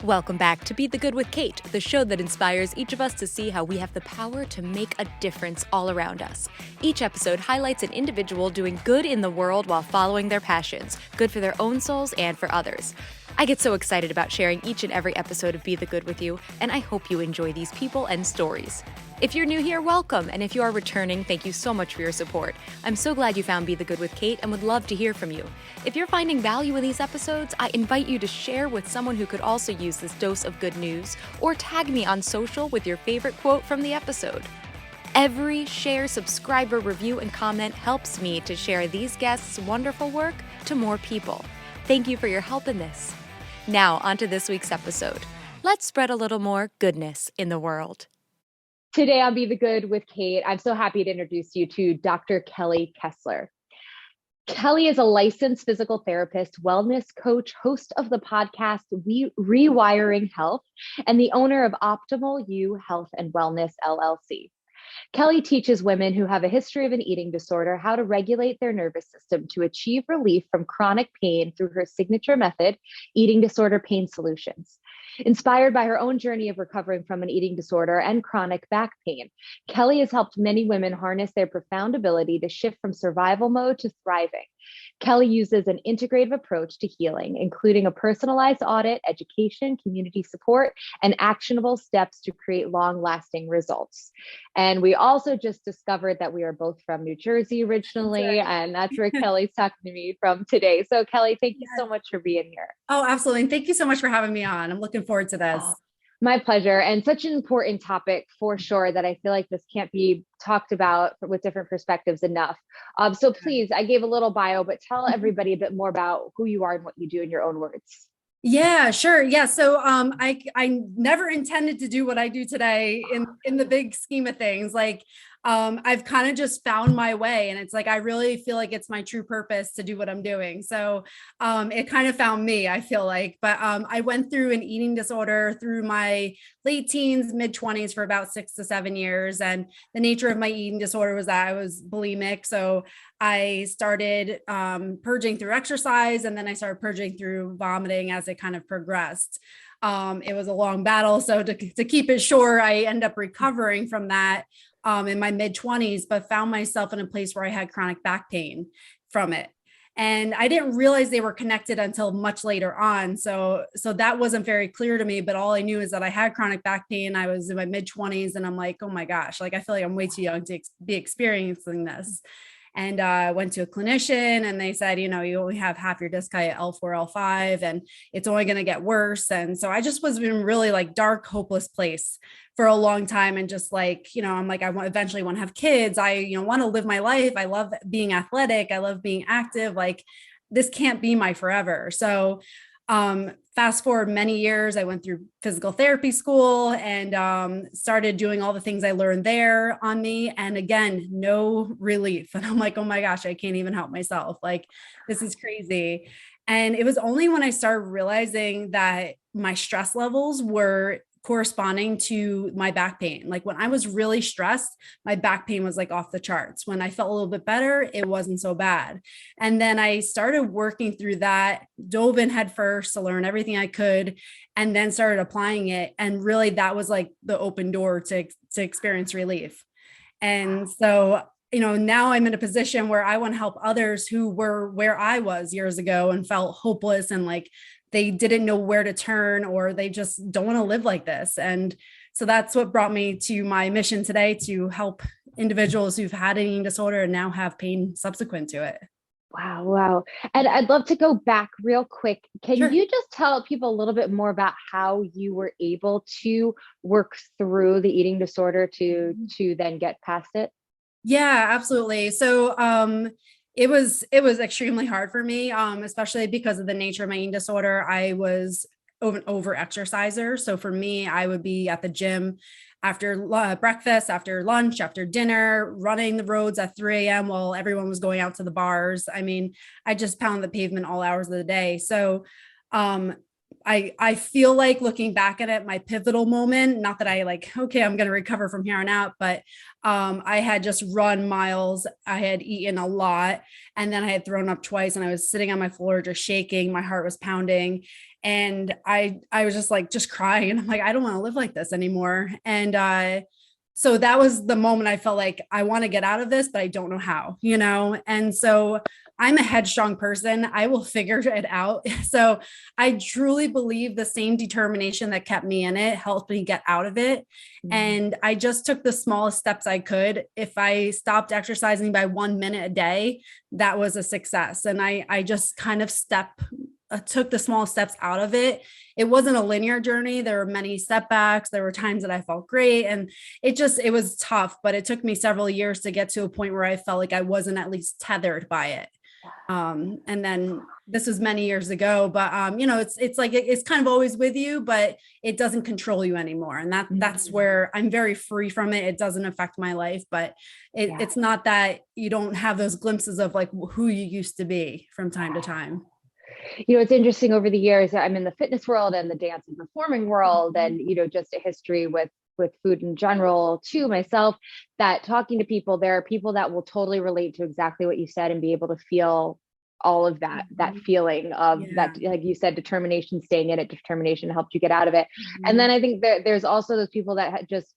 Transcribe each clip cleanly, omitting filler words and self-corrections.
Welcome back to Be the Good with Kate, the show that inspires each of us to see how we have the power to make a difference all around us. Each episode highlights an individual doing good in the world while following their passions, good for their own souls and for others. I get so excited about sharing each and every episode of Be the Good with you, and I hope you enjoy these people and stories. If you're new here, welcome, and if you are returning, thank you so much for your support. I'm so glad you found Be the Good with Kate and would love to hear from you. If you're finding value in these episodes, I invite you to share with someone who could also use this dose of good news, or tag me on social with your favorite quote from the episode. Every share, subscriber, review, and comment helps me to share these guests' wonderful work to more people. Thank you for your help in this. Now, on to this week's episode. Let's spread a little more goodness in the world. Today on Be the Good with Kate, I'm so happy to introduce you to Dr. Kelly Kessler. Kelly is a licensed physical therapist, wellness coach, host of the podcast Rewiring Health, and the owner of Optimal You Health and Wellness, LLC. Kelly teaches women who have a history of an eating disorder how to regulate their nervous system to achieve relief from chronic pain through her signature method, Eating Disorder Pain Solutions. Inspired by her own journey of recovering from an eating disorder and chronic back pain, Kelly has helped many women harness their profound ability to shift from survival mode to thriving. Kelly uses an integrative approach to healing, including a personalized audit, education, community support, and actionable steps to create long-lasting results. And we also just discovered that we are both from New Jersey originally, and that's where Kelly's talking to me from today. So Kelly, thank you so much for being here. Oh, absolutely. And thank you so much for having me on. I'm looking forward to this. My pleasure. And such an important topic for sure that I feel like this can't be talked about with different perspectives enough. So please, I gave a little bio, but tell everybody a bit more about who you are and what you do in your own words. Yeah, sure. Yeah. So I never intended to do what I do today in the big scheme of things. I've kind of just found my way, and it's like I really feel like it's my true purpose to do what I'm doing. So it kind of found me, I feel like. But I went through an eating disorder through my late teens, mid 20s for about 6 to 7 years. And the nature of my eating disorder was that I was bulimic. So I started purging through exercise, and then I started purging through vomiting as it kind of progressed. It was a long battle. So to keep it short, I ended up recovering from that in my mid 20s, but found myself in a place where I had chronic back pain from it. And I didn't realize they were connected until much later on. So that wasn't very clear to me, but all I knew is that I had chronic back pain. I was in my mid 20s, and I'm like, oh my gosh, like I feel like I'm way too young to be experiencing this. And I went to a clinician, and they said, you only have half your disc height at L4, L5, and it's only going to get worse. And so I just was in really like dark, hopeless place for a long time. And just like, I'm like, eventually want to have kids. I, want to live my life. I love being athletic. I love being active. Like this can't be my forever. So fast forward many years, I went through physical therapy school and started doing all the things I learned there on me. And again, no relief. And I'm like, oh my gosh, I can't even help myself. Like, this is crazy. And it was only when I started realizing that my stress levels were corresponding to my back pain. Like when I was really stressed, my back pain was like off the charts. When I felt a little bit better, it wasn't so bad. And then I started working through that, dove in head first to learn everything I could, and then started applying it. And really that was like the open door to experience relief. And so, now I'm in a position where I want to help others who were where I was years ago and felt hopeless and like they didn't know where to turn, or they just don't want to live like this. And so that's what brought me to my mission today, to help individuals who've had an eating disorder and now have pain subsequent to it. Wow. And I'd love to go back real quick. Can Sure. you just tell people a little bit more about how you were able to work through the eating disorder to then get past it? Yeah, absolutely. So it was extremely hard for me, especially because of the nature of my eating disorder. I was an over exerciser. So for me, I would be at the gym after breakfast, after lunch, after dinner, running the roads at 3 a.m. while everyone was going out to the bars. I mean, I just pound the pavement all hours of the day. So I feel like looking back at it, my pivotal moment, not that I like, okay, I'm going to recover from here on out, but I had just run miles. I had eaten a lot, and then I had thrown up twice, and I was sitting on my floor, just shaking. My heart was pounding. And I was just like, just crying. And I'm like, I don't want to live like this anymore. And so that was the moment I felt like I want to get out of this, but I don't know how, And so I'm a headstrong person. I will figure it out. So I truly believe the same determination that kept me in it helped me get out of it. And I just took the smallest steps I could. If I stopped exercising by 1 minute a day, that was a success. And I just kind of took the small steps out of it. It wasn't a linear journey. There were many setbacks. There were times that I felt great, and it was tough, but it took me several years to get to a point where I felt like I wasn't at least tethered by it. And then this was many years ago, but it's like, it's kind of always with you, but it doesn't control you anymore. And that's where I'm very free from it. It doesn't affect my life, but it's not that you don't have those glimpses of like who you used to be from time to time. It's interesting over the years. I'm in the fitness world and the dance and performing world, and, just a history with food in general too myself, that talking to people, there are people that will totally relate to exactly what you said and be able to feel all of that feeling of that, like you said, determination, staying in it, determination helped you get out of it. And then I think there's also those people that just,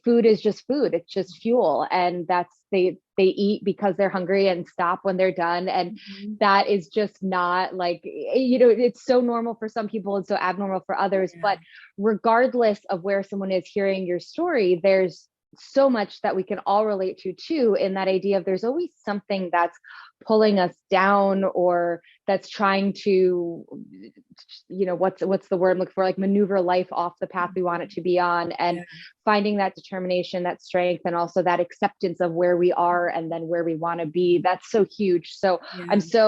food is just food. It's just fuel. And that's, they eat because they're hungry and stop when they're done. And that is just not like, it's so normal for some people and so abnormal for others. But regardless of where someone is hearing your story, there's so much that we can all relate to too, in that idea of there's always something that's pulling us down, or that's trying to, what's the word I'm looking for, like maneuver life off the path we want it to be on, and finding that determination, that strength, and also that acceptance of where we are and then where we want to be. That's so huge. So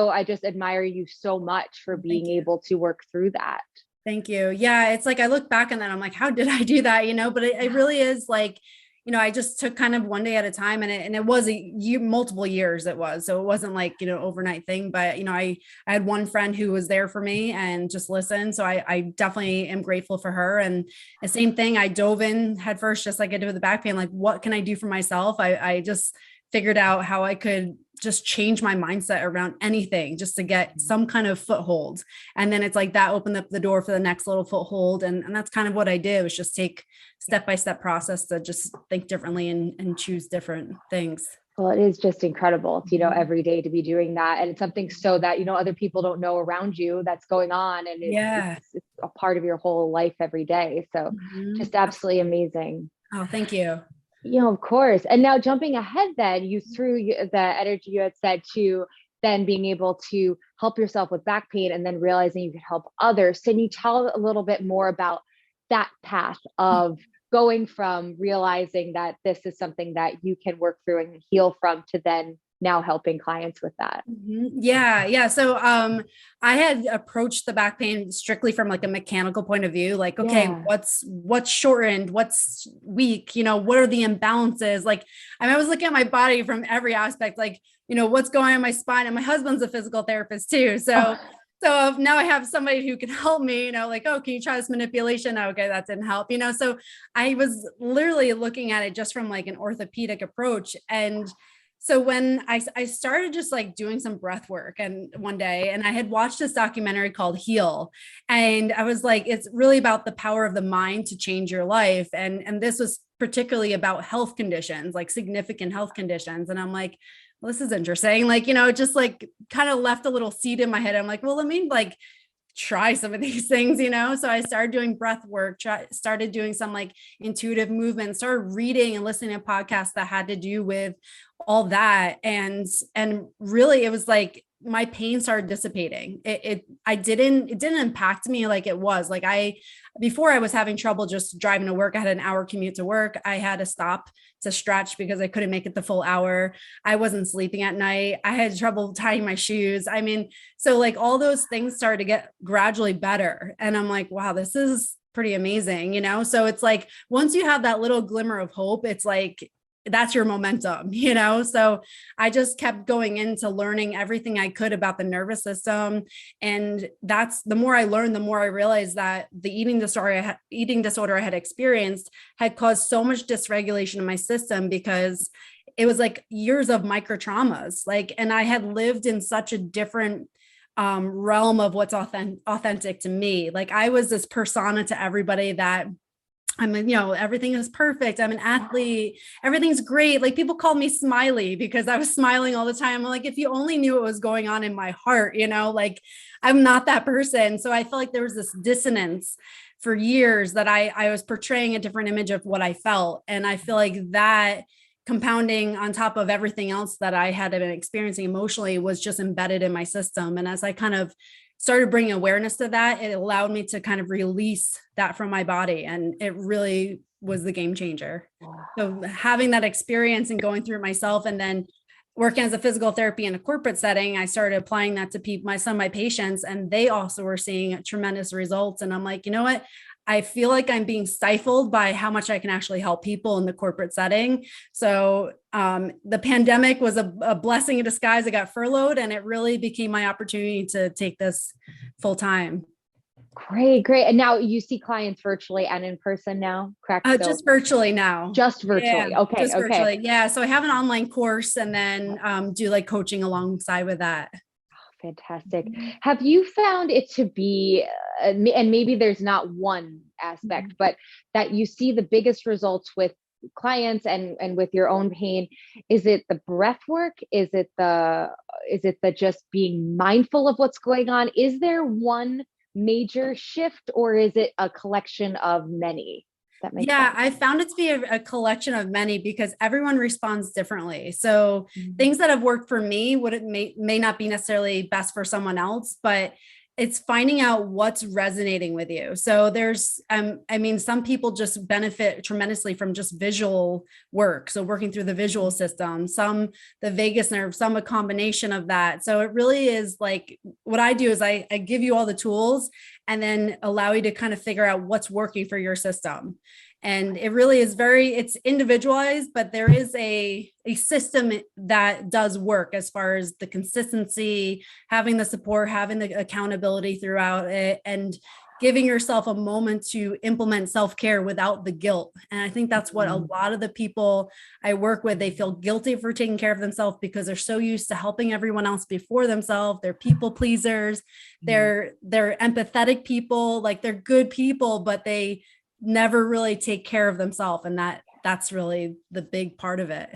I just admire you so much for being able to work through that. Thank you. Yeah. It's like, I look back and then I'm like, how did I do that? But it really is like, I just took kind of one day at a time, and it was multiple years it was. So it wasn't like, overnight thing, but, I had one friend who was there for me and just listened. So I definitely am grateful for her. And the same thing, I dove in head first, just like I did with the back pain. Like, what can I do for myself? I just figured out how I could just change my mindset around anything just to get some kind of foothold. And then it's like that opened up the door for the next little foothold. And that's kind of what I did, was just take step-by-step process to just think differently and choose different things. Well, it is just incredible, every day to be doing that. And it's something so that, other people don't know around you that's going on. And it's a part of your whole life every day. So just absolutely amazing. Oh, thank you. Of course. And now jumping ahead, then you threw the energy you had said to then being able to help yourself with back pain, and then realizing you could help others. Can you tell a little bit more about that path of going from realizing that this is something that you can work through and heal from, to then now helping clients with that? Yeah. So I had approached the back pain strictly from like a mechanical point of view, like, okay, what's shortened, what's weak, what are the imbalances? Like, I was looking at my body from every aspect, like, what's going on in my spine. And my husband's a physical therapist too. So now I have somebody who can help me, like, oh, can you try this manipulation? Okay, that didn't help, so I was literally looking at it just from like an orthopedic approach. And so when I started just like doing some breath work, and one day, and I had watched this documentary called Heal, and I was like, it's really about the power of the mind to change your life. And this was particularly about health conditions, like significant health conditions. And I'm like, well, this is interesting. Like, it just like kind of left a little seed in my head. I'm like, well, let me like try some of these things, So I started doing breath work, started doing some like intuitive movement, started reading and listening to podcasts that had to do with all that. And really, it was like my pain started dissipating. It didn't impact me like it was. Like before I was having trouble just driving to work. I had an hour commute to work. I had to stop to stretch because I couldn't make it the full hour. I wasn't sleeping at night. I had trouble tying my shoes. So like all those things started to get gradually better. And I'm like, wow, this is pretty amazing, So it's like, once you have that little glimmer of hope, it's like, that's your momentum, So I just kept going into learning everything I could about the nervous system. And that's the more I learned, the more I realized that the eating disorder I had experienced had caused so much dysregulation in my system, because it was like years of micro traumas. And I had lived in such a different realm of what's authentic to me. Like I was this persona to everybody that everything is perfect. I'm an athlete. Everything's great. Like people called me Smiley because I was smiling all the time. I'm like, if you only knew what was going on in my heart, like I'm not that person. So I feel like there was this dissonance for years that I was portraying a different image of what I felt. And I feel like that compounding on top of everything else that I had been experiencing emotionally was just embedded in my system. And as I kind of started bringing awareness to that, it allowed me to kind of release that from my body. And it really was the game changer. So having that experience and going through it myself, and then working as a physical therapy in a corporate setting, I started applying that to my patients, and they also were seeing tremendous results. And I'm like, you know what? I feel like I'm being stifled by how much I can actually help people in the corporate setting. So the pandemic was a blessing in disguise. I got furloughed, and it really became my opportunity to take this full time. Great. And now you see clients virtually and in person now, correct? Just virtually now. Just virtually. Yeah, okay. Just virtually. Yeah. So I have an online course, and then do like coaching alongside with that. Fantastic. Have you found it to be, and maybe there's not one aspect, but that you see the biggest results with clients and with your own pain? Is it the breath work? Is it the just being mindful of what's going on? Is there one major shift, or is it a collection of many? That makes sense. I found it to be a collection of many, because everyone responds differently. So things that have worked for me may not be necessarily best for someone else, but it's finding out what's resonating with you. So there's, some people just benefit tremendously from just visual work. So working through the visual system, some the vagus nerve, some a combination of that. So it really is like, what I do is I give you all the tools and then allow you to kind of figure out what's working for your system. And it really is it's individualized, but there is a system that does work as far as the consistency, having the support, having the accountability throughout it, and giving yourself a moment to implement self-care without the guilt. And I think that's what a lot of the people I work with, they feel guilty for taking care of themselves because they're so used to helping everyone else before themselves. They're people pleasers. They're empathetic people, like they're good people, but they never really take care of themselves. And that's really the big part of it.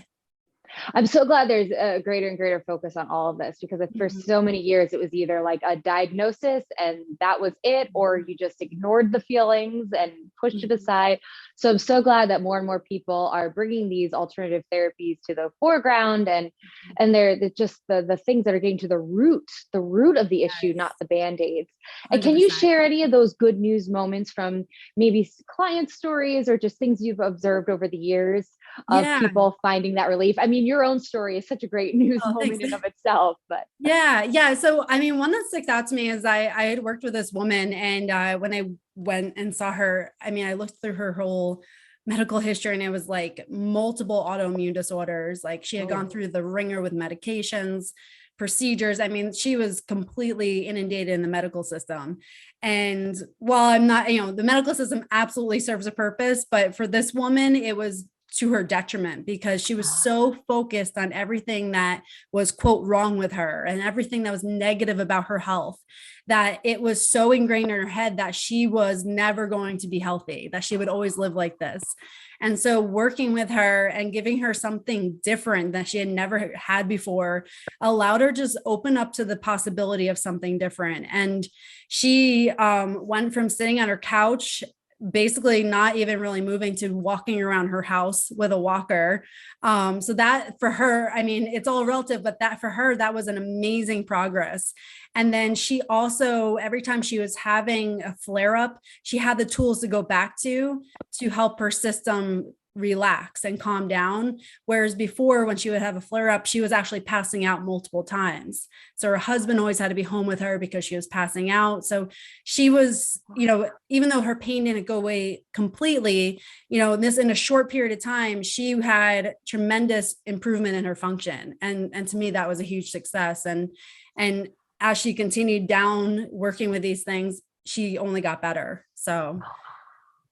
I'm so glad there's a greater and greater focus on all of this, because for so many years it was either like a diagnosis and that was it, or you just ignored the feelings and pushed it aside. So I'm so glad that more and more people are bringing these alternative therapies to the foreground, and they're just the things that are getting to the root of the issue, not the band-aids. And 100%. Can you share any of those good news moments from maybe client stories or just things you've observed over the years of people finding that relief? I mean, your own story is such a great news moment in of itself, but So, one that sticks out to me is I had worked with this woman, and when I went and saw her, I looked through her whole medical history, and it was like multiple autoimmune disorders. Like she had gone through the ringer with medications, procedures. She was completely inundated in the medical system. And while I'm not, the medical system absolutely serves a purpose, but for this woman, it was to her detriment, because she was so focused on everything that was, quote, wrong with her and everything that was negative about her health, that it was so ingrained in her head that she was never going to be healthy, that she would always live like this. And so working with her and giving her something different that she had never had before allowed her to just open up to the possibility of something different. And she went from sitting on her couch, basically not even really moving, to walking around her house with a walker. So that for her, it's all relative, but that for her, that was an amazing progress. And then she also, every time she was having a flare up, she had the tools to go back to help her system relax and calm down. Whereas before, when she would have a flare up, she was actually passing out multiple times. So her husband always had to be home with her because she was passing out. So she was, even though her pain didn't go away completely, this in a short period of time, she had tremendous improvement in her function. And to me, that was a huge success. And as she continued down working with these things, she only got better. So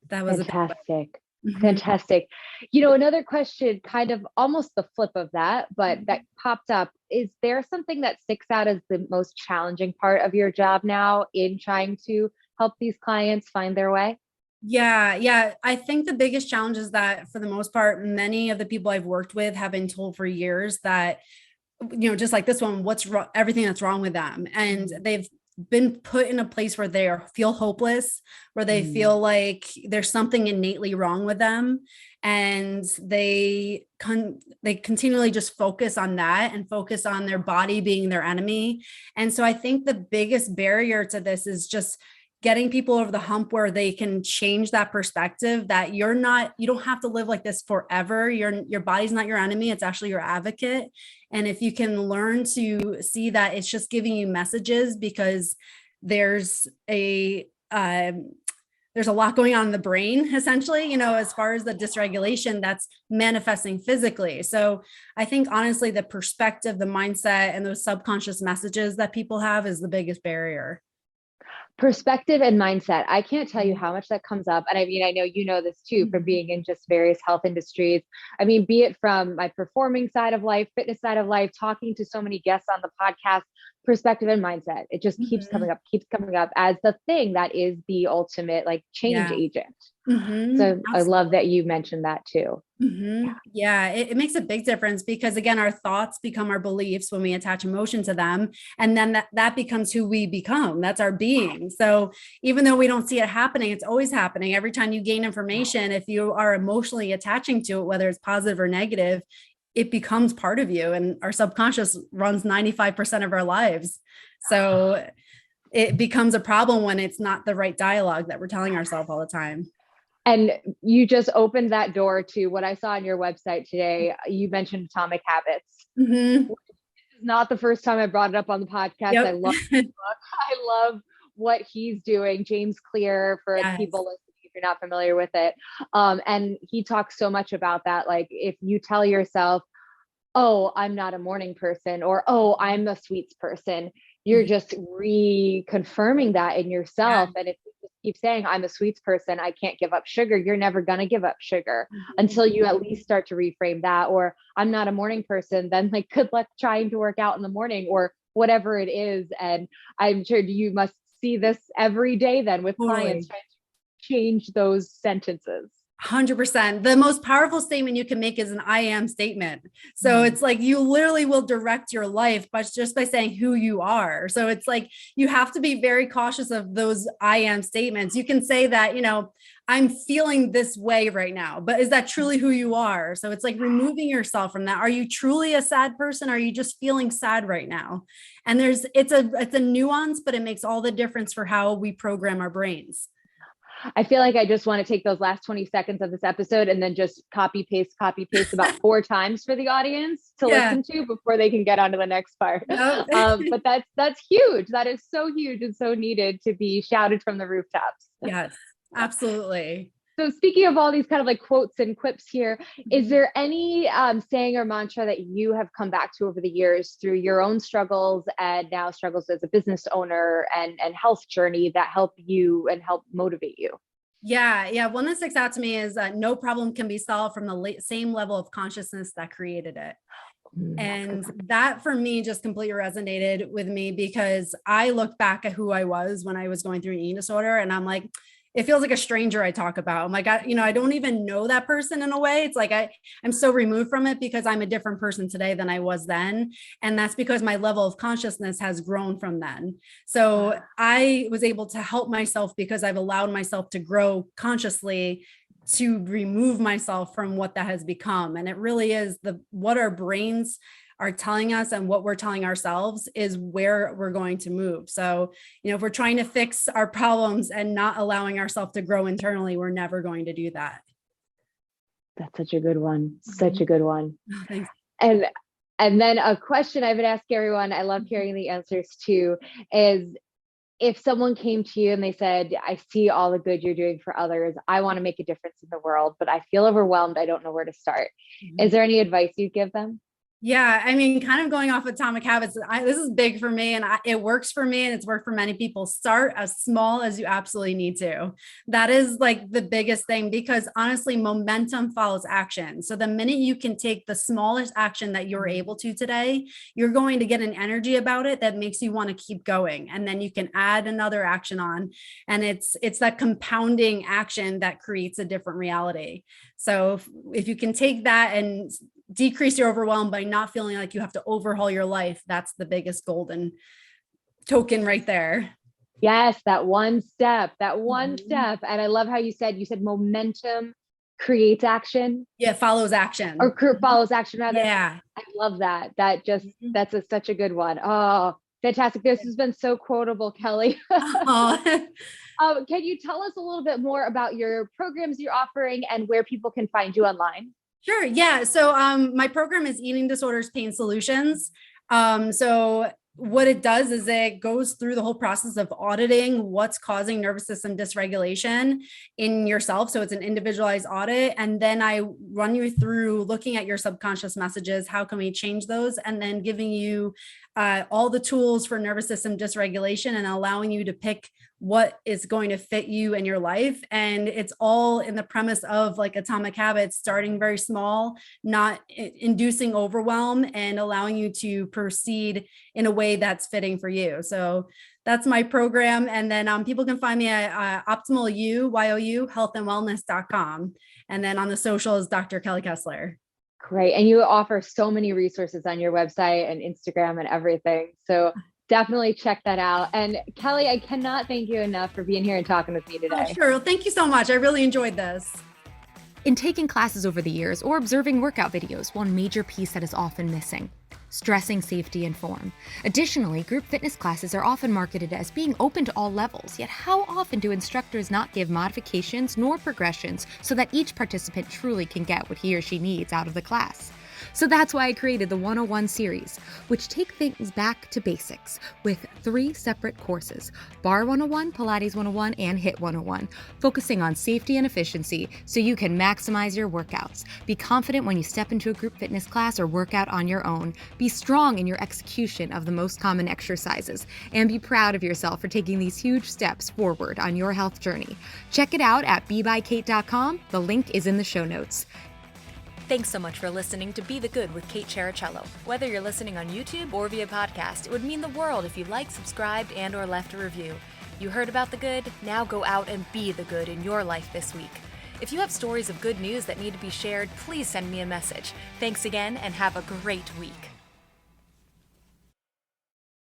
that was fantastic. Mhm. Fantastic. Another question, kind of almost the flip of that, but that popped up. Is there something that sticks out as the most challenging part of your job now in trying to help these clients find their way? Yeah. I think the biggest challenge is that for the most part, many of the people I've worked with have been told for years that, just like this one, what's wrong, everything that's wrong with them. And they've been put in a place where they feel hopeless, where they feel like there's something innately wrong with them. And they continually just focus on that and focus on their body being their enemy. And so I think the biggest barrier to this is just getting people over the hump where they can change that perspective that you don't have to live like this forever. Your body's not your enemy. It's actually your advocate. And if you can learn to see that it's just giving you messages because there's a lot going on in the brain, essentially, as far as the dysregulation that's manifesting physically. So I think honestly, the perspective, the mindset, and those subconscious messages that people have is the biggest barrier. Perspective and mindset. I can't tell you how much that comes up. And I mean, I know you know this too, from being in just various health industries. I mean, be it from my performing side of life, fitness side of life, talking to so many guests on the podcast, perspective and mindset. It just keeps coming up as the thing that is the ultimate change agent. So Absolutely. I love that you mentioned that too. Yeah, it makes a big difference because again, our thoughts become our beliefs when we attach emotion to them. And then that becomes who we become. That's our being. So even though we don't see it happening, it's always happening. Every time you gain information, if you are emotionally attaching to it, whether it's positive or negative, it becomes part of you. And our subconscious runs 95% of our lives. So it becomes a problem when it's not the right dialogue that we're telling ourselves all the time. And you just opened that door to what I saw on your website today. You mentioned Atomic Habits. This is not the first time I brought it up on the podcast. Yep. I love the book. I love what he's doing. James Clear, for people listening, if you're not familiar with it. And he talks so much about that. Like if you tell yourself, oh, I'm not a morning person, or, oh, I'm a sweets person, you're just reconfirming that in yourself. And if you just keep saying, I'm a sweets person, I can't give up sugar, you're never going to give up sugar until you at least start to reframe that. Or I'm not a morning person, then good luck trying to work out in the morning or whatever it is. And I'm sure you must see this every day then with clients trying to change those sentences. 100%. The most powerful statement you can make is an I am statement. So it's like you literally will direct your life, but just by saying who you are. So it's like you have to be very cautious of those I am statements. You can say that, I'm feeling this way right now, but is that truly who you are? So it's like removing yourself from that. Are you truly a sad person? Or are you just feeling sad right now? And it's a nuance, but it makes all the difference for how we program our brains. I feel like I just want to take those last 20 seconds of this episode and then just copy paste about 4 times for the audience to listen to before they can get on to the next part. Nope. But that's huge. That is so huge and so needed to be shouted from the rooftops. Yes, absolutely. So speaking of all these kind of quotes and quips here, is there any saying or mantra that you have come back to over the years through your own struggles and now struggles as a business owner and health journey that help you and help motivate you? Yeah. One that sticks out to me is no problem can be solved from the same level of consciousness that created it. And that for me just completely resonated with me because I look back at who I was when I was going through an eating disorder and I'm like, it feels like a stranger I talk about. I'm like, I don't even know that person in a way. It's like I'm so removed from it because I'm a different person today than I was then. And that's because my level of consciousness has grown from then. So I was able to help myself because I've allowed myself to grow consciously to remove myself from what that has become. And it really is what our brains are telling us and what we're telling ourselves is where we're going to move. So, if we're trying to fix our problems and not allowing ourselves to grow internally, we're never going to do that. That's such a good one. Such a good one. Oh, thanks. And and then a question I would ask everyone, I love hearing the answers to, is if someone came to you and they said, I see all the good you're doing for others, I want to make a difference in the world, but I feel overwhelmed, I don't know where to start. Is there any advice you'd give them? Yeah, I mean, kind of going off Atomic Habits, this is big for me and it works for me and it's worked for many people. Start as small as you absolutely need to. That is like the biggest thing, because honestly, momentum follows action. So the minute you can take the smallest action that you're able to today, you're going to get an energy about it that makes you want to keep going. And then you can add another action on. And it's that compounding action that creates a different reality. So if you can take that and decrease your overwhelm by not feeling like you have to overhaul your life, that's the biggest golden token right there. Yes, that one step. And I love how you said momentum creates action. Yeah, follows action. Or follows action rather. Yeah. I love that. That's such a good one. Oh, fantastic. This has been so quotable, Kelly. Oh. Can you tell us a little bit more about your programs you're offering and where people can find you online? Sure. Yeah. So my program is Eating Disorders Pain Solutions. So what it does is it goes through the whole process of auditing what's causing nervous system dysregulation in yourself. So it's an individualized audit. And then I run you through looking at your subconscious messages. How can we change those? And then giving you all the tools for nervous system dysregulation and allowing you to pick what is going to fit you and your life. And it's all in the premise of like Atomic Habits, starting very small, not inducing overwhelm, and allowing you to proceed in a way that's fitting for you. So that's my program. And then people can find me at optimalu, healthandwellness.com. And then on the social is Dr. Kelly Kessler. Great. And you offer so many resources on your website and Instagram and everything. So definitely check that out. And Kelly, I cannot thank you enough for being here and talking with me today. Oh, sure. Well, thank you so much. I really enjoyed this. In taking classes over the years or observing workout videos, one major piece that is often missing: stressing safety and form. Additionally, group fitness classes are often marketed as being open to all levels, yet how often do instructors not give modifications nor progressions so that each participant truly can get what he or she needs out of the class? So that's why I created the 101 series, which take things back to basics with 3 separate courses: Bar 101, Pilates 101, and HIIT 101, focusing on safety and efficiency so you can maximize your workouts. Be confident when you step into a group fitness class or workout on your own. Be strong in your execution of the most common exercises, and be proud of yourself for taking these huge steps forward on your health journey. Check it out at bebykate.com. The link is in the show notes. Thanks so much for listening to Be the Good with Kate Chericello. Whether you're listening on YouTube or via podcast, it would mean the world if you liked, subscribed, and or left a review. You heard about the good? Now go out and be the good in your life this week. If you have stories of good news that need to be shared, please send me a message. Thanks again, and have a great week.